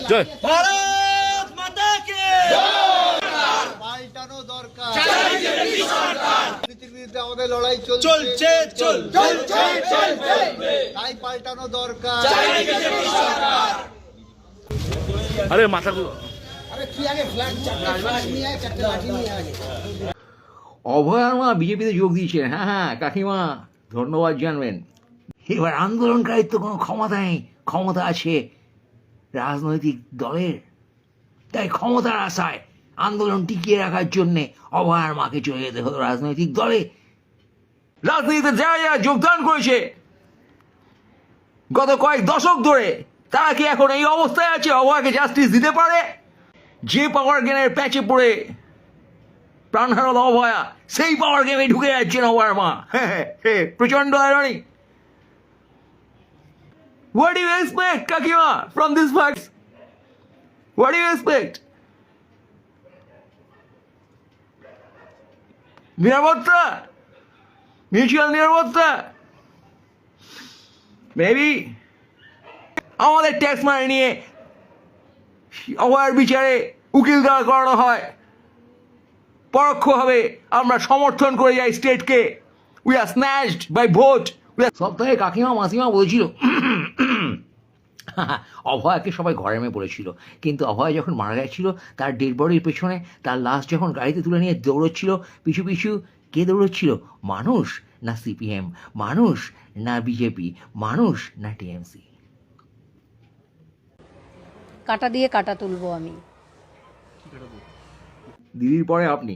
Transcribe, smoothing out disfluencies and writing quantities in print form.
জয় ভারত মাতা কে পাল্টানো দরকার। পৃথিবীতে আমাদের লড়াই চলছে চলছে তাই পাল্টানো দরকার। আরে মাথাগুলো অভয়ার মা বিজেপিতে যোগ দিয়েছেন। হ্যাঁ হ্যাঁ কাকিমা ধন্যবাদ জানবেন। এবার আন্দোলনকারীর তো কোনো ক্ষমতা নেই, ক্ষমতা আছে রাজনৈতিক দলের। তাই ক্ষমতার আশায় আন্দোলন টিকিয়ে রাখার জন্যে অভয়ার মাকে চলে যেতে হলো রাজনৈতিক দলে। রাজনীতিতে যারা যারা যোগদান করেছে গত কয়েক দশক ধরে, তারা কি এখন এই অবস্থায় আছে অভয়াকে জাস্টিস দিতে পারে? যে পাওয়ার গেমের প্যাচে পড়ে প্রাণ হারালো অভয়া, সেই পাওয়ার গেমে ঢুকে যাচ্ছেন অভয়ার মা। প্রচন্ড irony. What do you expect, Kakima, from these facts? What do you expect? নিরাপত্তা, মিউচুয়াল নিরাপত্তা, মেবি আমাদের ট্যাক্স মানি নিয়ে অভয়ার বিচারে উকিল দ্বারা করানো হয়, পরোক্ষভাবে আমরা সমর্থন করে যাই স্টেটকে। We are snatched by vote. সপ্তাহে কাকিমা মাসিমা বলেছিল অভয়াকে সবাই ঘরে নেমে পড়েছিল, কিন্তু অভয় যখন মারা গেছিল তার ডেড বডির পেছনে তার লাশ যখন গাড়িতে তুলে নিয়ে দৌড়চ্ছিল, পিছু পিছু কে দৌড়চ্ছিল? মানুষ না সিপিএম, মানুষ না বিজেপি, মানুষ না টিএমসি। কাটা দিয়ে কাটা তুলবো আমি। দিদির পরে আপনি।